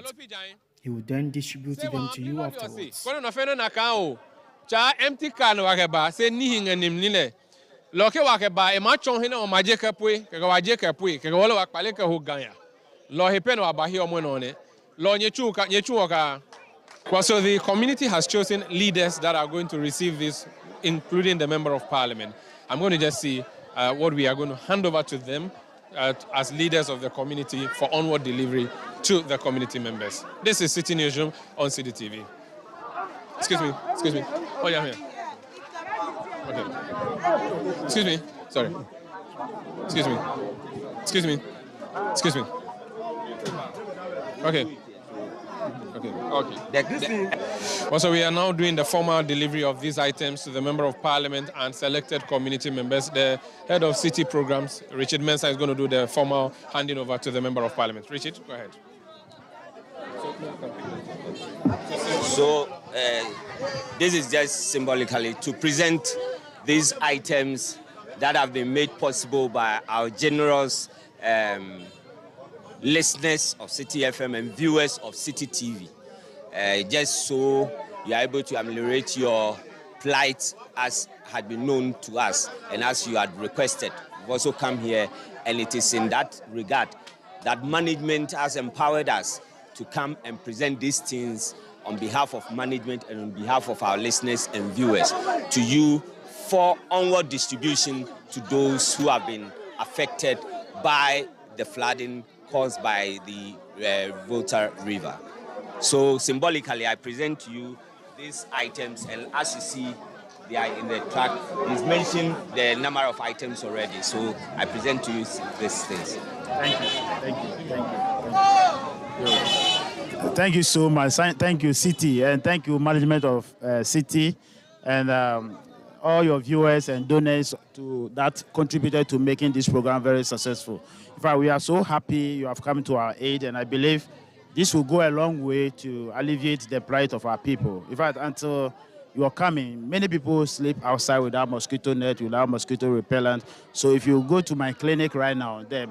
He will then distribute them to you afterwards. Cha empty can wakeba say ni hinga nimnile. Loke wakeba e ma chon hina o maje kapwe, ke waje kapwe, ke wala wakpale ke ho ganya. Lo hepen wa ba hi omo no ne. Lo nyechu ka. Well, so the community has chosen leaders that are going to receive this, including the Member of Parliament. I'm going to just see what we are going to hand over to them as leaders of the community for onward delivery to the community members. This is Citi Newsroom on Citi TV. Excuse me. Oh, yeah, here. Okay. Excuse me. Sorry. Excuse me. Okay. Also, we are now doing the formal delivery of these items to the Member of Parliament and selected community members. The head of City Programs, Richard Mensah, is going to do the formal handing over to the Member of Parliament. Richard, go ahead. So, this is just symbolically to present these items that have been made possible by our generous listeners of Citi FM and viewers of Citi TV. Just so you are able to ameliorate your plight as had been known to us and as you had requested. We've also come here, and it is in that regard that management has empowered us to come and present these things on behalf of management and on behalf of our listeners and viewers to you for onward distribution to those who have been affected by the flooding caused by the Volta River. So symbolically, I present to you these items, and as you see, they are in the track. He's mentioned the number of items already, so I present to you these things. Thank you. Thank you so much. Thank you, Citi, and thank you, management of Citi, and all your viewers and donors that contributed to making this program very successful. In fact, we are so happy you have come to our aid, and I believe this will go a long way to alleviate the plight of our people. In fact, until you are coming, many people sleep outside without mosquito net, without mosquito repellent. So if you go to my clinic right now, the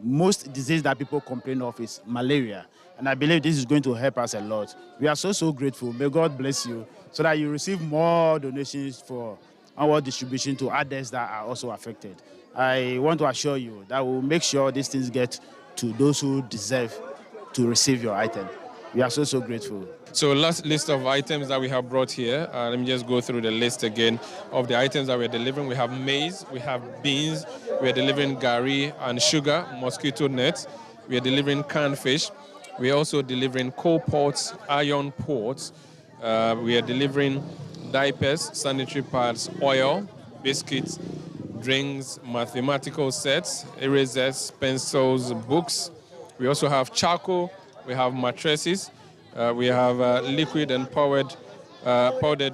most disease that people complain of is malaria. And I believe this is going to help us a lot. We are so grateful. May God bless you so that you receive more donations for our distribution to others that are also affected. I want to assure you that we'll make sure these things get to those who deserve to receive your item. We are so grateful. So last list of items that we have brought here. Let me just go through the list again of the items that we're delivering. We have maize, we have beans, we're delivering gari and sugar, mosquito nets. We are delivering canned fish. We're also delivering coal pots, iron pots. We are delivering diapers, sanitary pads, oil, biscuits, drinks, mathematical sets, erasers, pencils, books. We also have charcoal, we have mattresses, we have liquid and powdered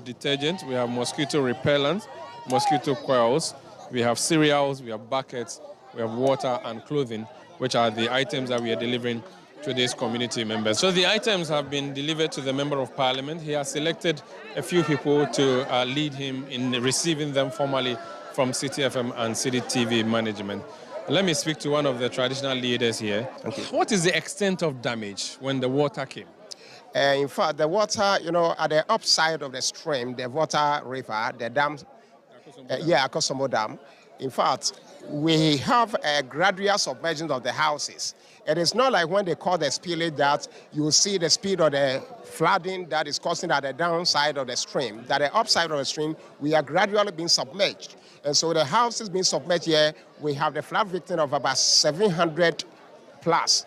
detergent, we have mosquito repellent, mosquito coils, we have cereals, we have buckets, we have water and clothing, which are the items that we are delivering to these community members. So the items have been delivered to the Member of Parliament. He has selected a few people to lead him in receiving them formally from Citi FM and Citi TV management. Let me speak to one of the traditional leaders here. Okay. What is the extent of damage when the water came? In fact, the water, at the upside of the stream, the Volta River, the dam, Akosomo Dam, in fact, we have a gradual submersion of the houses. It is not like when they call the spillage that you see the speed of the flooding that is causing at the downside of the stream. That the upside of the stream, we are gradually being submerged. And so the house is being submerged here. We have the flood victim of about 700 plus.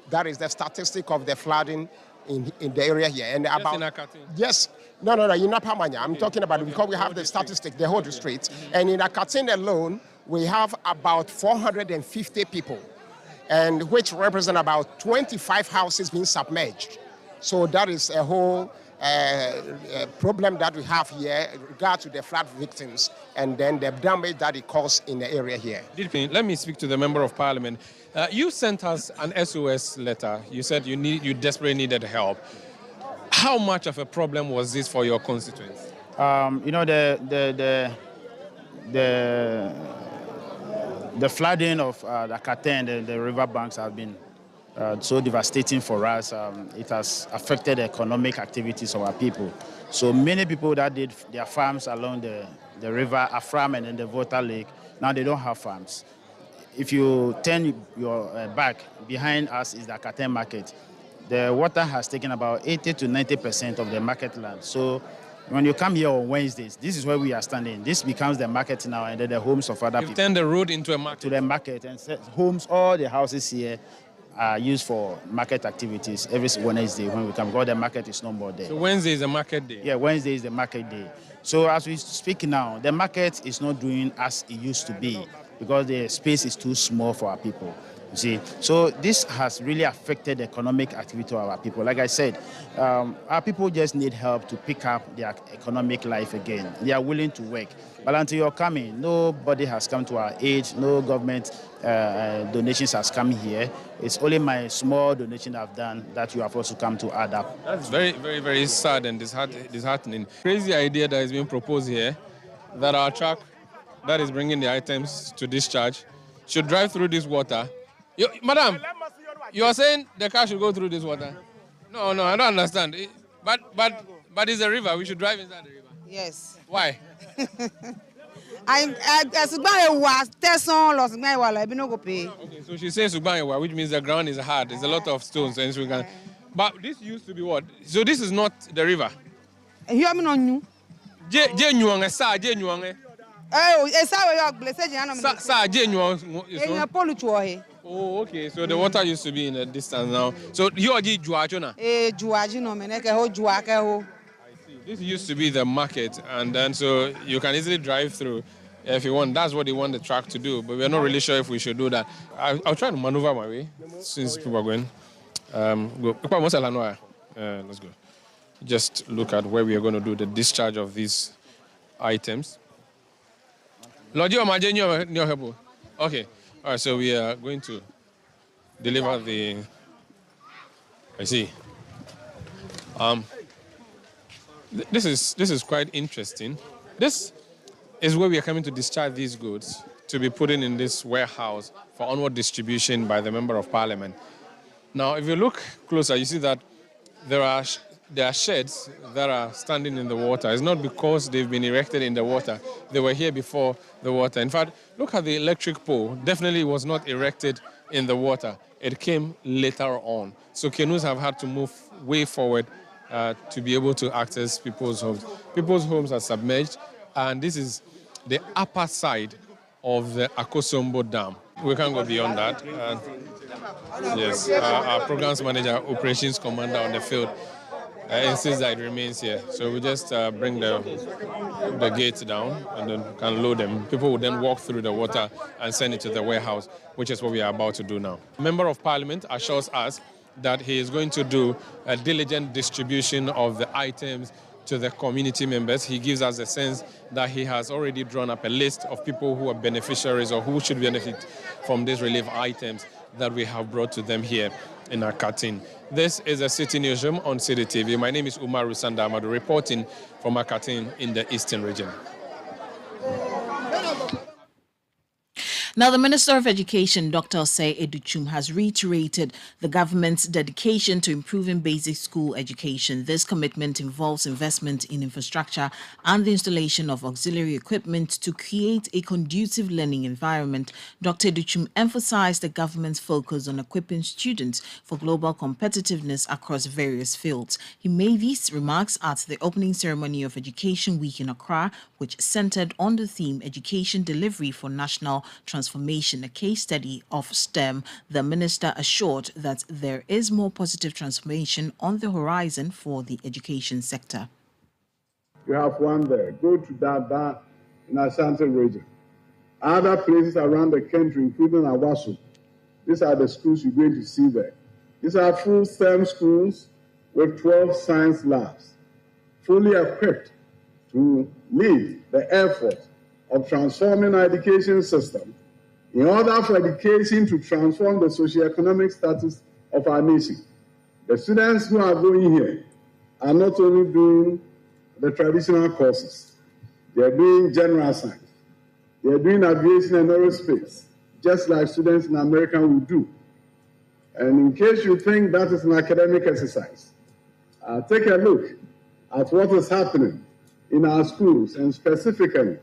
That is the statistic of the flooding in the area here. And just about in Akati? Yes, no, in Napamanya. I'm talking about it because we have the statistic, the whole district. And in Akati alone, we have about 450 people, and which represent about 25 houses being submerged. So that is a whole problem that we have here in regard to the flood victims and then the damage that it caused in the area here. Let me speak to the Member of Parliament. You sent us an SOS letter. You said you desperately needed help. How much of a problem was this for your constituents? The flooding of the Akate and the river banks have been so devastating for us. It has affected the economic activities of our people. So many people that did their farms along the river, Afram and then the Volta Lake, now they don't have farms. If you turn your back, behind us is the Akaten market. The water has taken about 80 to 90% of the market land. So when you come here on Wednesdays, this is where we are standing. This becomes the market now, and then the homes of other people. You've turned the road into a market. To the market, and homes, all the houses here are used for market activities every Wednesday when we come, because the market is no more there. So Wednesday is a market day? Yeah, Wednesday is the market day. So as we speak now, the market is not doing as it used to be because the space is too small for our people. You see, so this has really affected the economic activity of our people. Like I said, our people just need help to pick up their economic life again. They are willing to work. But until you're coming, nobody has come to our aid, no government donations has come here. It's only my small donation I've done that you have also come to add up. That's very, very, very sad and disheartening. Crazy idea that is being proposed here, that our truck that is bringing the items to discharge should drive through this water. Madam, you are saying the car should go through this water? No, I don't understand. But it's a river. We should drive inside the river. Yes. Why? Okay, so she says Subanyewa, which means the ground is hard. There's a lot of stones, and so we can. But this used to be what? So this is not the river. Hear me on you. Oh, okay. So the water used to be in a distance now. So you are Juajona? This used to be the market, and then so you can easily drive through if you want. That's what they want the truck to do, but we're not really sure if we should do that. I'll try to maneuver my way since people are going. Go. Let's go. Just look at where we are going to do the discharge of these items. Okay. All right, so we are going to deliver the... I see. This is quite interesting. This is where we are coming to discharge these goods to be put in this warehouse for onward distribution by the Member of Parliament. Now, if you look closer, you see that there are sheds that are standing in the water. It's not because they've been erected in the water. They were here before the water. In fact, look at the electric pole. Definitely was not erected in the water. It came later on. So canoes have had to move way forward to be able to access people's homes. People's homes are submerged, and this is the upper side of the Akosombo Dam. We can't go beyond that. Yes, our programs manager, operations commander on the field, insists that it remains here. So we just bring the gates down and then can load them. People will then walk through the water and send it to the warehouse, which is what we are about to do now. Member of Parliament assures us that he is going to do a diligent distribution of the items to the community members. He gives us a sense that he has already drawn up a list of people who are beneficiaries or who should benefit from these relief items that we have brought to them here in Akatin. This is a City Newsroom on Citi TV. My name is Umar Rusanda Amadu, reporting from Akatin in the Eastern region. Now, the Minister of Education, Dr. Osei Educhum, has reiterated the government's dedication to improving basic school education. This commitment involves investment in infrastructure and the installation of auxiliary equipment to create a conducive learning environment. Dr. Educhum emphasized the government's focus on equipping students for global competitiveness across various fields. He made these remarks at the opening ceremony of Education Week in Accra, which centered on the theme Education Delivery for National Transformation, a case study of STEM. The minister assured that there is more positive transformation on the horizon for the education sector. You have one there. Go to Dada in Ashanti region. Other places around the country, including Awasu, these are the schools you're going to see there. These are full STEM schools with 12 science labs, fully equipped to lead the effort of transforming our education system in order for education to transform the socioeconomic status of our nation. The students who are going here are not only doing the traditional courses, they are doing general science, they are doing aviation and aerospace, just like students in America will do. And in case you think that is an academic exercise, take a look at what is happening in our schools, and specifically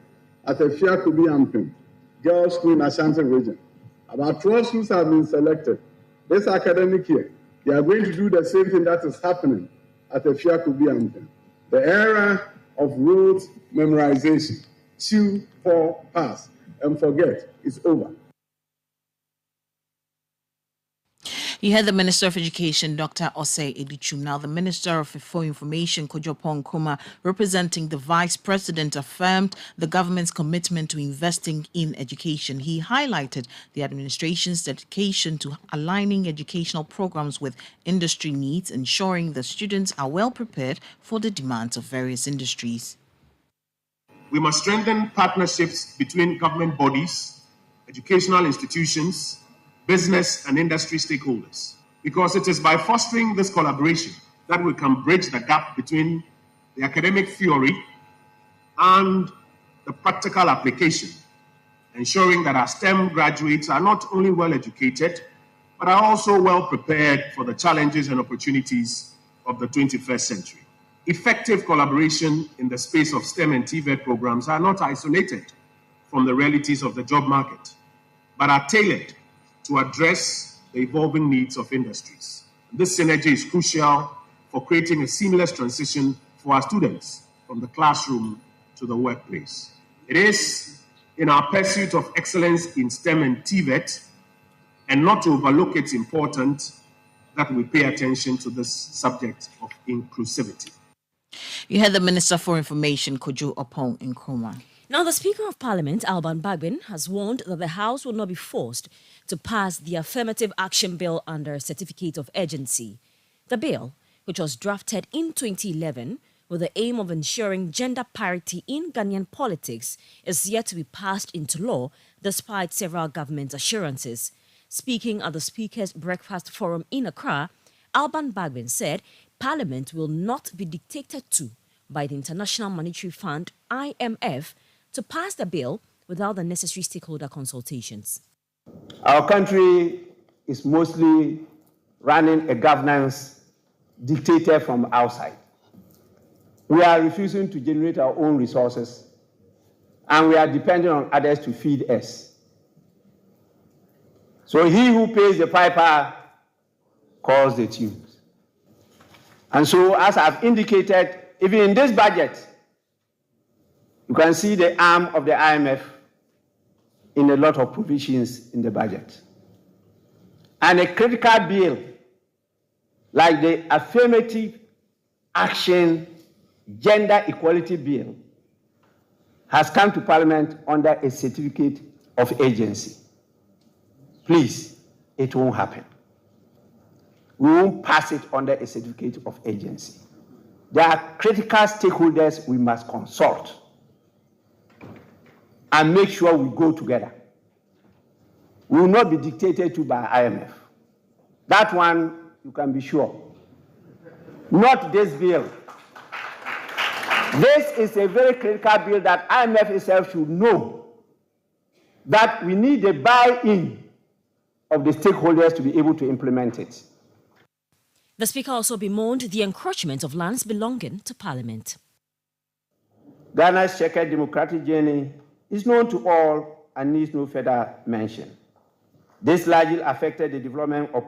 at the Fiakubi Ampim Girls' School in Ashanti region. About 12 schools have been selected this academic year. They are going to do the same thing that is happening at the Fiakubi Ampim. The era of rote memorization, chew, pour, pass, and forget is over. You heard the Minister of Education, Dr. Osei Edichum. Now, the Minister for Information, Kojo Nkrumah, representing the Vice President, affirmed the government's commitment to investing in education. He highlighted the administration's dedication to aligning educational programs with industry needs, ensuring the students are well prepared for the demands of various industries. We must strengthen partnerships between government bodies, educational institutions, business and industry stakeholders, because it is by fostering this collaboration that we can bridge the gap between the academic theory and the practical application, ensuring that our STEM graduates are not only well educated, but are also well prepared for the challenges and opportunities of the 21st century. Effective collaboration in the space of STEM and TVET programs are not isolated from the realities of the job market, but are tailored to address the evolving needs of industries. This synergy is crucial for creating a seamless transition for our students from the classroom to the workplace. It is in our pursuit of excellence in STEM and TVET, and not to overlook its importance, that we pay attention to this subject of inclusivity. You heard the Minister for Information, Kojo Nkrumah. Now, the Speaker of Parliament, Alban Bagbin, has warned that the House will not be forced to pass the Affirmative Action Bill under Certificate of Urgency. The bill, which was drafted in 2011 with the aim of ensuring gender parity in Ghanaian politics, is yet to be passed into law despite several government assurances. Speaking at the Speaker's Breakfast Forum in Accra, Alban Bagbin said Parliament will not be dictated to by the International Monetary Fund, IMF, to pass the bill without the necessary stakeholder consultations. Our country is mostly running a governance dictated from outside. We are refusing to generate our own resources, and we are depending on others to feed us. So he who pays the piper calls the tunes. And so, as I've indicated, even in this budget, you can see the arm of the IMF in a lot of provisions in the budget. And a critical bill like the Affirmative Action Gender Equality Bill has come to Parliament under a certificate of urgency. Please, it won't happen. We won't pass it under a certificate of urgency. There are critical stakeholders we must consult and make sure we go together. We will not be dictated to by IMF. That one, you can be sure. Not this bill. This is a very critical bill that IMF itself should know that we need the buy-in of the stakeholders to be able to implement it. The Speaker also bemoaned the encroachment of lands belonging to Parliament. Ghana's checkered democratic journey is known to all and needs no further mention. This largely affected the development of